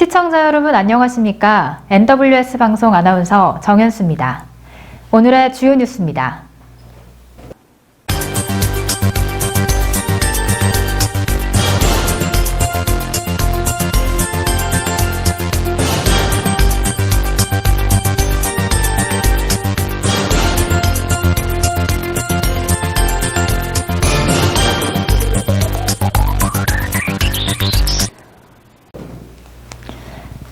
시청자 여러분 안녕하십니까? NWS 방송 아나운서 정현수입니다. 오늘의 주요 뉴스입니다.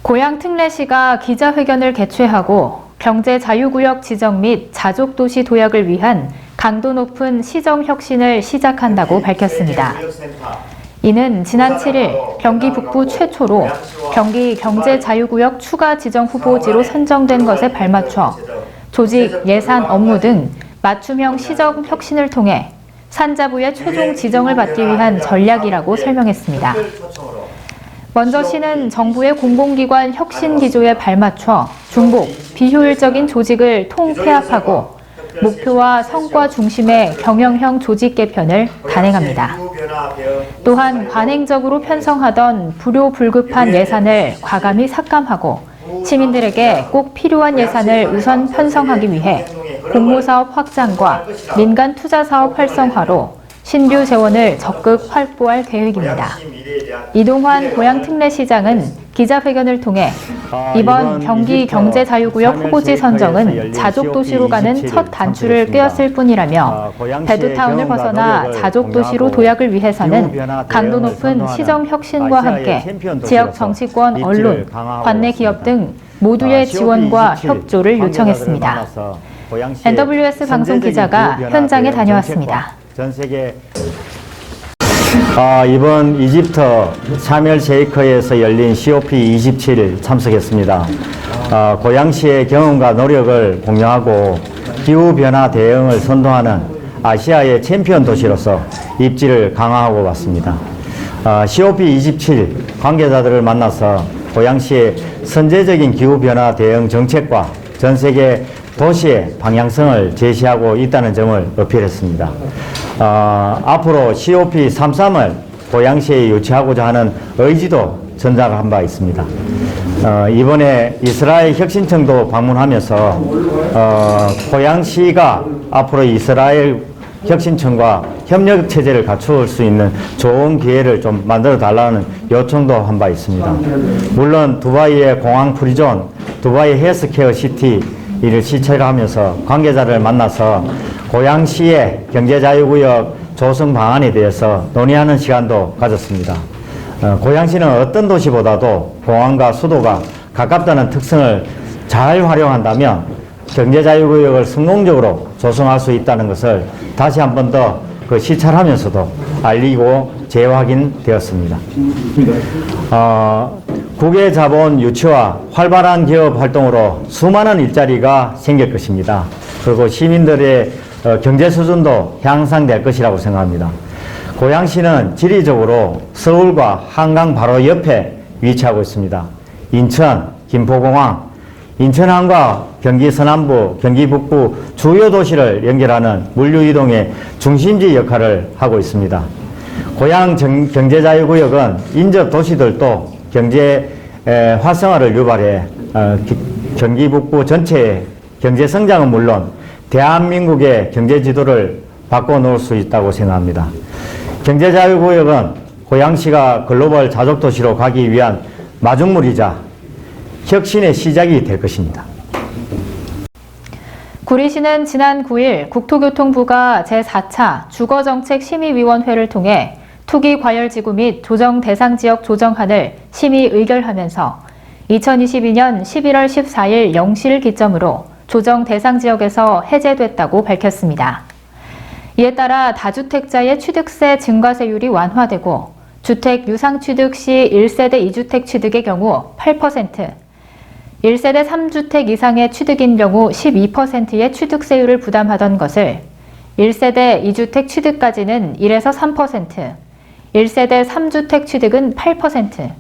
고양 특례시가 기자회견을 개최하고 경제자유구역 지정 및 자족도시 도약을 위한 강도 높은 시정혁신을 시작한다고 밝혔습니다. 이는 지난 7일 경기 북부 최초로 경기 경제자유구역 추가 지정 후보지로 선정된 것에 발맞춰 조직, 예산, 업무 등 맞춤형 시정혁신을 통해 산자부의 최종 지정을 받기 위한 전략이라고 설명했습니다. 먼저 시는 정부의 공공기관 혁신 기조에 발맞춰 중복, 비효율적인 조직을 통폐합하고 목표와 성과 중심의 경영형 조직 개편을 단행합니다. 또한 관행적으로 편성하던 불효불급한 예산을 과감히 삭감하고 시민들에게 꼭 필요한 예산을 우선 편성하기 위해 공모사업 확장과 민간 투자사업 활성화로 신규 재원을 적극 확보할 계획입니다. 이동환 고양특례시장은 기자회견을 통해 이번 경기 경제자유구역 후보지 선정은 자족도시로 가는 첫 단추를 꿰었을 뿐이라며 베드타운을 벗어나 자족도시로 도약을 위해서는 강도 높은 시정혁신과 함께 지역 정치권, 언론, 관내 기업 등 모두의 지원과 협조를 요청했습니다. NWS 방송 기자가 현장에 다녀왔습니다. 전 세계 이번 이집트 샤멜 셰이크에서 열린 COP27 참석했습니다. 고양시의 경험과 노력을 공유하고 기후변화 대응을 선도하는 아시아의 챔피언 도시로서 입지를 강화하고 왔습니다. COP27 관계자들을 만나서 고양시의 선제적인 기후변화 대응 정책과 전 세계 도시의 방향성을 제시하고 있다는 점을 어필했습니다. 앞으로 COP33을 고양시에 유치하고자 하는 의지도 전달한 바 있습니다. 이번에 이스라엘 혁신청도 방문하면서 고양시가 앞으로 이스라엘 혁신청과 협력 체제를 갖출 수 있는 좋은 기회를 좀 만들어 달라는 요청도 한 바 있습니다. 물론 두바이의 공항 프리존, 두바이 헬스케어 시티 이를 시찰을 하면서 관계자를 만나서 고양시의 경제자유구역 조성 방안에 대해서 논의하는 시간도 가졌습니다. 고양시는 어떤 도시보다도 공항과 수도가 가깝다는 특성을 잘 활용한다면 경제자유구역을 성공적으로 조성할 수 있다는 것을 다시 한 번 더 시찰하면서도 알리고 재확인되었습니다. 국외 자본 유치와 활발한 기업 활동으로 수많은 일자리가 생길 것입니다. 그리고 시민들의 경제 수준도 향상될 것이라고 생각합니다. 고양시는 지리적으로 서울과 한강 바로 옆에 위치하고 있습니다. 인천, 김포공항, 인천항과 경기 서남부, 경기 북부 주요 도시를 연결하는 물류이동의 중심지 역할을 하고 있습니다. 고양 경제자유구역은 인접 도시들도 경제 활성화를 유발해 경기 북부 전체의 경제 성장은 물론 대한민국의 경제 지도를 바꿔놓을 수 있다고 생각합니다. 경제자유구역은 고양시가 글로벌 자족도시로 가기 위한 마중물이자 혁신의 시작이 될 것입니다. 구리시는 지난 9일 국토교통부가 제4차 주거정책심의위원회를 통해 투기과열지구 및 조정대상지역 조정안을 심의 의결하면서 2022년 11월 14일 0시를 기점으로 조정대상지역에서 해제됐다고 밝혔습니다. 이에 따라 다주택자의 취득세 증가세율이 완화되고 주택 유상취득 시 1세대 2주택 취득의 경우 8%, 1세대 3주택 이상의 취득인 경우 12%의 취득세율을 부담하던 것을 1세대 2주택 취득까지는 1에서 3%, 1세대 3주택 취득은 8%,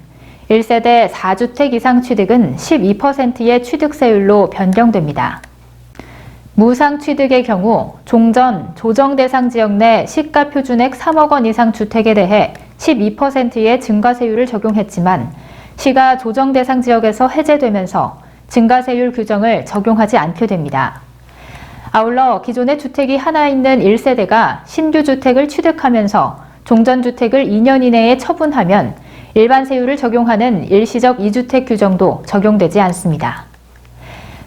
1세대 4주택 이상 취득은 12%의 취득세율로 변경됩니다. 무상취득의 경우 종전, 조정대상 지역 내 시가 표준액 3억 원 이상 주택에 대해 12%의 증가세율을 적용했지만 시가 조정 대상 지역에서 해제되면서 증가세율 규정을 적용하지 않게 됩니다. 아울러 기존의 주택이 하나 있는 1세대가 신규 주택을 취득하면서 종전주택을 2년 이내에 처분하면 일반 세율을 적용하는 일시적 2주택 규정도 적용되지 않습니다.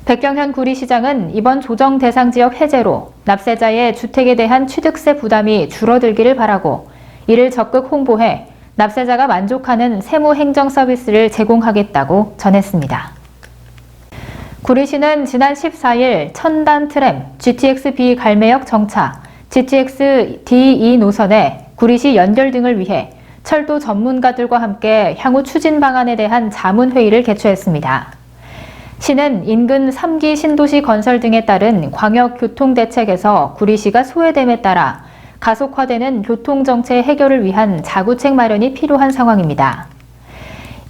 백경현 구리시장은 이번 조정 대상 지역 해제로 납세자의 주택에 대한 취득세 부담이 줄어들기를 바라고 이를 적극 홍보해 납세자가 만족하는 세무 행정 서비스를 제공하겠다고 전했습니다. 구리시는 지난 14일 천단 트램 GTX-B 갈매역 정차, GTX-D2 노선에 구리시 연결 등을 위해 철도 전문가들과 함께 향후 추진 방안에 대한 자문회의를 개최했습니다. 시는 인근 3기 신도시 건설 등에 따른 광역교통대책에서 구리시가 소외됨에 따라 가속화되는 교통정체 해결을 위한 자구책 마련이 필요한 상황입니다.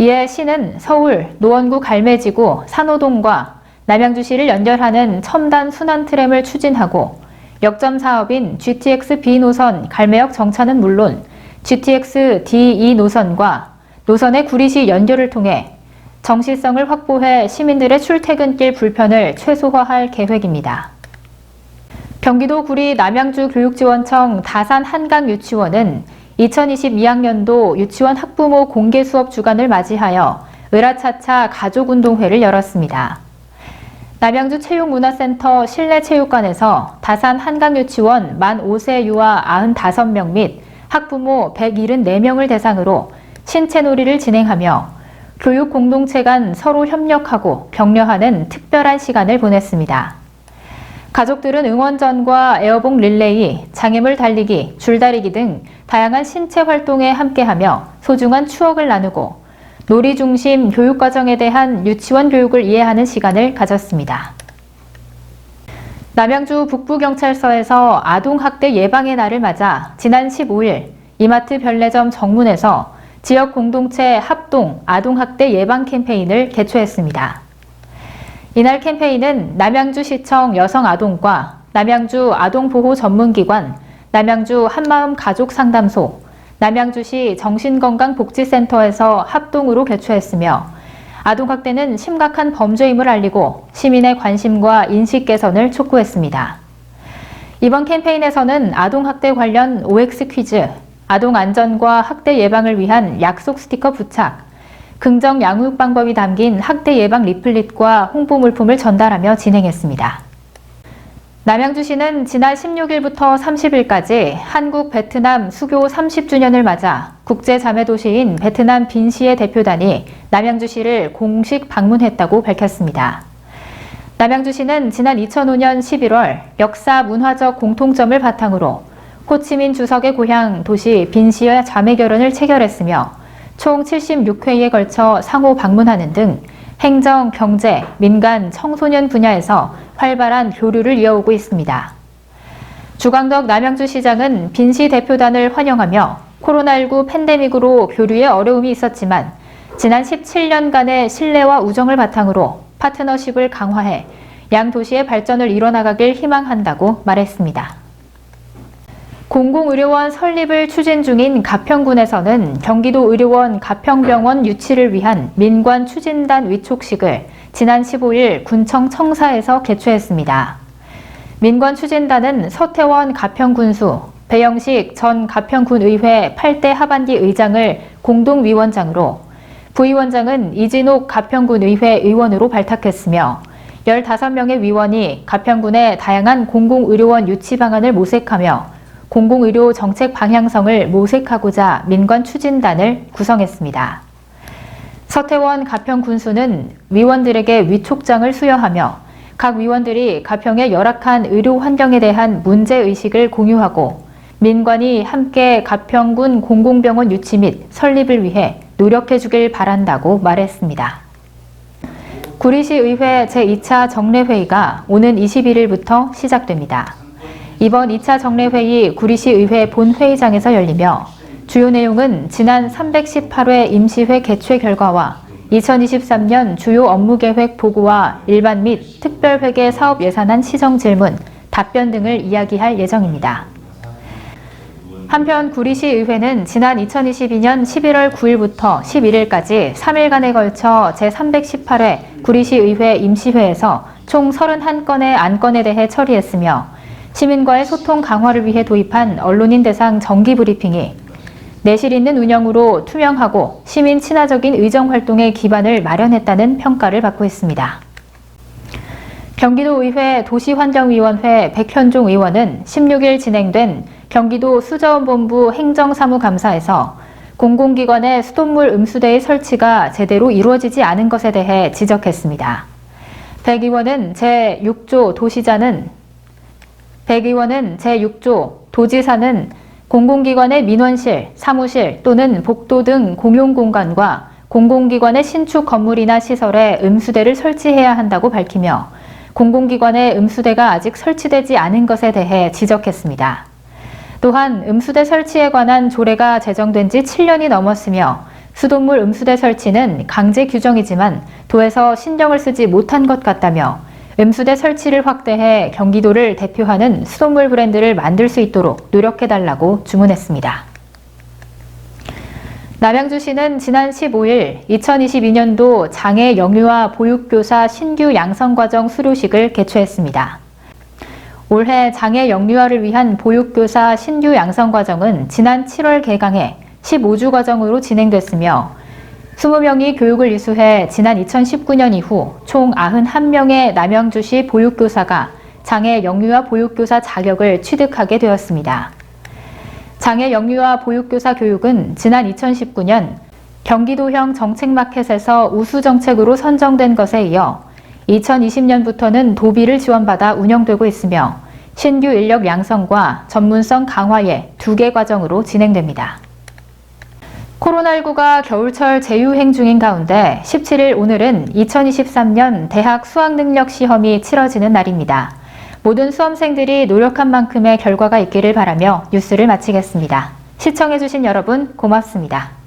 이에 시는 서울, 노원구 갈매지구, 산호동과 남양주시를 연결하는 첨단 순환 트램을 추진하고 역점 사업인 GTX-B 노선 갈매역 정차는 물론 GTX-D2 노선과 노선의 구리시 연결을 통해 정시성을 확보해 시민들의 출퇴근길 불편을 최소화할 계획입니다. 경기도 구리 남양주 교육지원청 다산 한강유치원은 2022학년도 유치원 학부모 공개 수업 주간을 맞이하여 으라차차 가족운동회를 열었습니다. 남양주 체육문화센터 실내체육관에서 다산 한강유치원 만 5세 유아 95명 및 학부모 174명을 대상으로 신체놀이를 진행하며 교육 공동체 간 서로 협력하고 격려하는 특별한 시간을 보냈습니다. 가족들은 응원전과 에어봉 릴레이, 장애물 달리기, 줄다리기 등 다양한 신체 활동에 함께하며 소중한 추억을 나누고 놀이 중심 교육 과정에 대한 유치원 교육을 이해하는 시간을 가졌습니다. 남양주 북부경찰서에서 아동학대 예방의 날을 맞아 지난 15일 이마트 별내점 정문에서 지역 공동체 합동 아동학대 예방 캠페인을 개최했습니다. 이날 캠페인은 남양주시청 여성아동과 남양주 아동보호전문기관, 남양주 한마음 가족상담소, 남양주시 정신건강복지센터에서 합동으로 개최했으며 아동학대는 심각한 범죄임을 알리고 시민의 관심과 인식 개선을 촉구했습니다. 이번 캠페인에서는 아동학대 관련 OX 퀴즈, 아동 안전과 학대 예방을 위한 약속 스티커 부착, 긍정 양육 방법이 담긴 학대 예방 리플릿과 홍보 물품을 전달하며 진행했습니다. 남양주시는 지난 16일부터 30일까지 한국 베트남 수교 30주년을 맞아 국제자매도시인 베트남 빈시의 대표단이 남양주시를 공식 방문했다고 밝혔습니다. 남양주시는 지난 2005년 11월 역사 문화적 공통점을 바탕으로 호치민 주석의 고향 도시 빈시의 자매결연을 체결했으며 총 76회에 걸쳐 상호 방문하는 등 행정, 경제, 민간, 청소년 분야에서 활발한 교류를 이어오고 있습니다. 주광덕 남양주시장은 빈시 대표단을 환영하며 코로나19 팬데믹으로 교류에 어려움이 있었지만 지난 17년간의 신뢰와 우정을 바탕으로 파트너십을 강화해 양 도시의 발전을 이뤄나가길 희망한다고 말했습니다. 공공의료원 설립을 추진 중인 가평군에서는 경기도 의료원 가평병원 유치를 위한 민관 추진단 위촉식을 지난 15일 군청 청사에서 개최했습니다. 민관 추진단은 서태원 가평군수, 배영식 전 가평군의회 8대 하반기 의장을 공동위원장으로 부위원장은 이진옥 가평군의회 의원으로 발탁했으며 15명의 위원이 가평군의 다양한 공공의료원 유치 방안을 모색하며 공공의료 정책 방향성을 모색하고자 민관 추진단을 구성했습니다. 서태원 가평 군수는 위원들에게 위촉장을 수여하며 각 위원들이 가평의 열악한 의료 환경에 대한 문제의식을 공유하고 민관이 함께 가평군 공공병원 유치 및 설립을 위해 노력해 주길 바란다고 말했습니다. 구리시의회 제2차 정례회의가 오는 21일부터 시작됩니다. 이번 2차 정례회의 구리시의회 본회의장에서 열리며 주요 내용은 지난 318회 임시회 개최 결과와 2023년 주요 업무계획 보고와 일반 및 특별회계 사업 예산안 시정 질문, 답변 등을 이야기할 예정입니다. 한편 구리시 의회는 지난 2022년 11월 9일부터 11일까지 3일간에 걸쳐 제318회 구리시 의회 임시회에서 총 31건의 안건에 대해 처리했으며 시민과의 소통 강화를 위해 도입한 언론인 대상 정기 브리핑이 내실 있는 운영으로 투명하고 시민 친화적인 의정 활동의 기반을 마련했다는 평가를 받고 있습니다. 경기도의회 도시환경위원회 백현종 의원은 16일 진행된 경기도 수자원본부 행정사무감사에서 공공기관의 수돗물 음수대의 설치가 제대로 이루어지지 않은 것에 대해 지적했습니다. 백 의원은 제6조 도지사는 공공기관의 민원실, 사무실 또는 복도 등 공용공간과 공공기관의 신축 건물이나 시설에 음수대를 설치해야 한다고 밝히며 공공기관의 음수대가 아직 설치되지 않은 것에 대해 지적했습니다. 또한 음수대 설치에 관한 조례가 제정된 지 7년이 넘었으며 수돗물 음수대 설치는 강제 규정이지만 도에서 신경을 쓰지 못한 것 같다며 음수대 설치를 확대해 경기도를 대표하는 수돗물 브랜드를 만들 수 있도록 노력해달라고 주문했습니다. 남양주시는 지난 15일 2022년도 장애 영유아 보육교사 신규 양성과정 수료식을 개최했습니다. 올해 장애 영유아를 위한 보육교사 신규 양성과정은 지난 7월 개강해 15주 과정으로 진행됐으며 20명이 교육을 이수해 지난 2019년 이후 총 91명의 남양주시 보육교사가 장애 영유아 보육교사 자격을 취득하게 되었습니다. 장애 영유아 보육교사 교육은 지난 2019년 경기도형 정책마켓에서 우수 정책으로 선정된 것에 이어 2020년부터는 도비를 지원받아 운영되고 있으며 신규 인력 양성과 전문성 강화의 2개 과정으로 진행됩니다. 코로나19가 겨울철 재유행 중인 가운데 17일 오늘은 2023년 대학 수학능력시험이 치러지는 날입니다. 모든 수험생들이 노력한 만큼의 결과가 있기를 바라며 뉴스를 마치겠습니다. 시청해주신 여러분 고맙습니다.